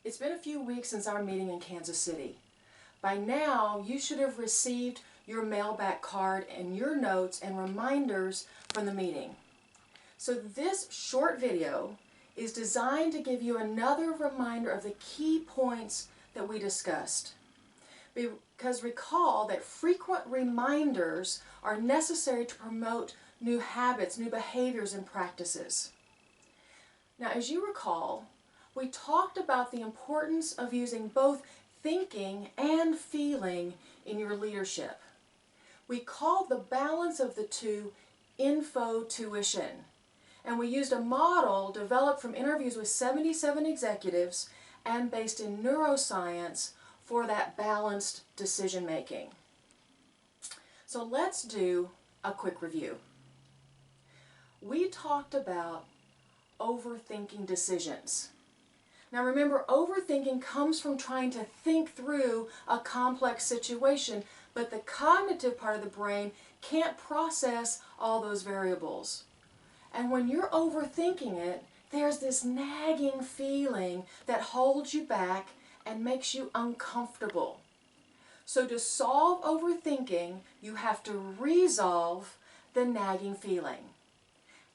It's been a few weeks since our meeting in Kansas City. By now, you should have received your mailback card and your notes and reminders from the meeting. So this short video is designed to give you another reminder of the key points that we discussed. Because recall that frequent reminders are necessary to promote new habits, new behaviors, and practices. Now, as you recall, we talked about the importance of using both thinking and feeling in your leadership. We called the balance of the two info-tuition, and we used a model developed from interviews with 77 executives and based in neuroscience for that balanced decision making. So let's do a quick review. We talked about overthinking decisions. Now remember, overthinking comes from trying to think through a complex situation, but the cognitive part of the brain can't process all those variables. And when you're overthinking it, there's this nagging feeling that holds you back and makes you uncomfortable. So to solve overthinking, you have to resolve the nagging feeling.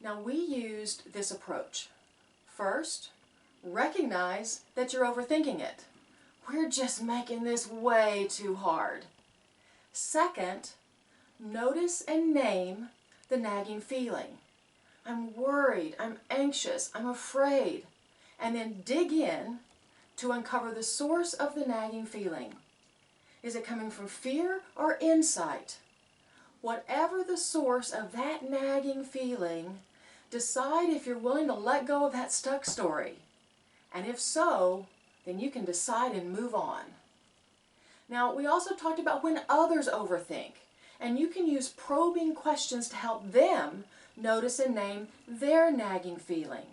Now we used this approach. First, recognize that you're overthinking it. We're just making this way too hard. Second, notice and name the nagging feeling. I'm worried, I'm anxious, I'm afraid. And then dig in to uncover the source of the nagging feeling. Is it coming from fear or insight? Whatever the source of that nagging feeling, decide if you're willing to let go of that stuck story. And if so, then you can decide and move on. Now, we also talked about when others overthink, and you can use probing questions to help them notice and name their nagging feeling.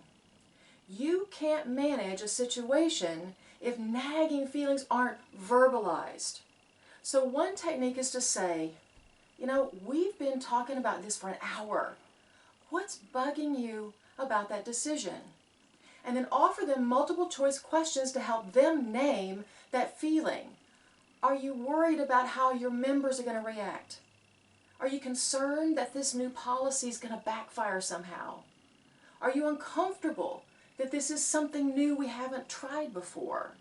You can't manage a situation if nagging feelings aren't verbalized. So one technique is to say, we've been talking about this for an hour. What's bugging you about that decision? And then offer them multiple choice questions to help them name that feeling. Are you worried about how your members are going to react? Are you concerned that this new policy is going to backfire somehow? Are you uncomfortable that this is something new we haven't tried before?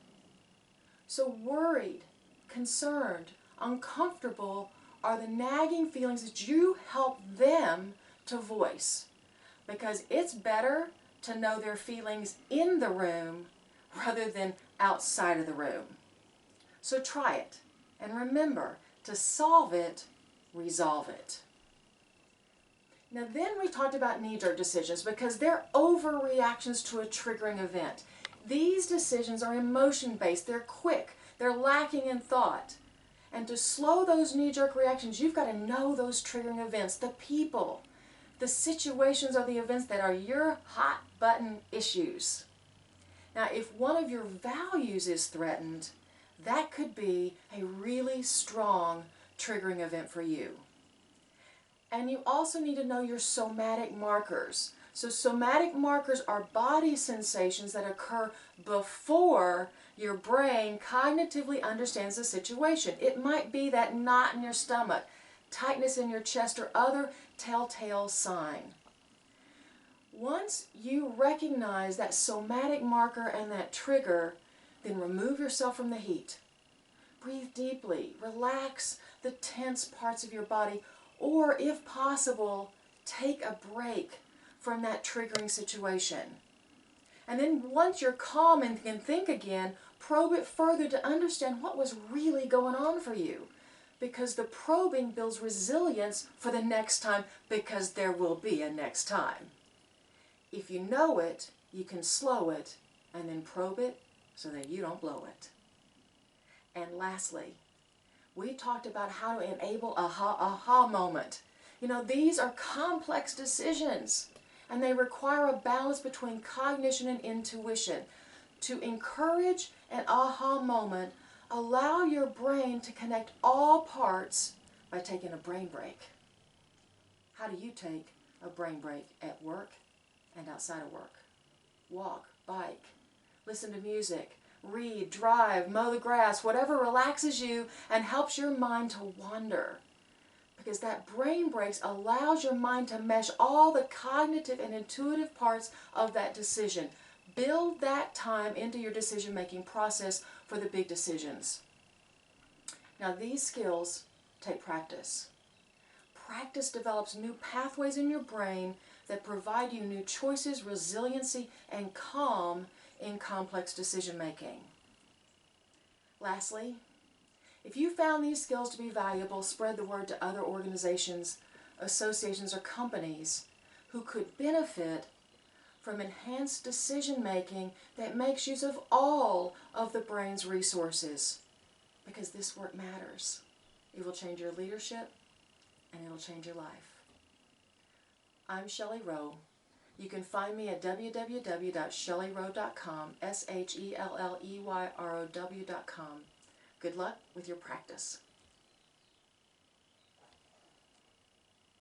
So worried, concerned, uncomfortable are the nagging feelings that you help them to voice. Because it's better to know their feelings in the room rather than outside of the room. So try it, and remember, to solve it, resolve it. Now then we talked about knee-jerk decisions because they're overreactions to a triggering event. These decisions are emotion-based, they're quick, they're lacking in thought. And to slow those knee-jerk reactions, you've got to know those triggering events, the people, the situations or the events that are your hot button issues. Now, if one of your values is threatened, that could be a really strong triggering event for you. And you also need to know your somatic markers. So somatic markers are body sensations that occur before your brain cognitively understands the situation. It might be that knot in your stomach, tightness in your chest, or other telltale sign. Once you recognize that somatic marker and that trigger, then remove yourself from the heat. Breathe deeply, relax the tense parts of your body, or if possible, take a break from that triggering situation. And then once you're calm and can think again, probe it further to understand what was really going on for you. Because the probing builds resilience for the next time, because there will be a next time. If you know it, you can slow it and then probe it so that you don't blow it. And lastly, we talked about how to enable a aha moment. These are complex decisions, and they require a balance between cognition and intuition. To encourage an aha moment, allow your brain to connect all parts by taking a brain break. How do you take a brain break at work and outside of work? Walk, bike, listen to music, read, drive, mow the grass, whatever relaxes you and helps your mind to wander. Because that brain breaks allows your mind to mesh all the cognitive and intuitive parts of that decision. Build that time into your decision-making process for the big decisions. Now, these skills take practice. Practice develops new pathways in your brain that provide you new choices, resiliency, and calm in complex decision-making. Lastly, if you found these skills to be valuable, spread the word to other organizations, associations, or companies who could benefit from enhanced decision-making that makes use of all of the brain's resources. Because this work matters. It will change your leadership, and it'll change your life. I'm Shelley Rowe. You can find me at www.shelleyrowe.com, SHELLEYROW.com. Good luck with your practice.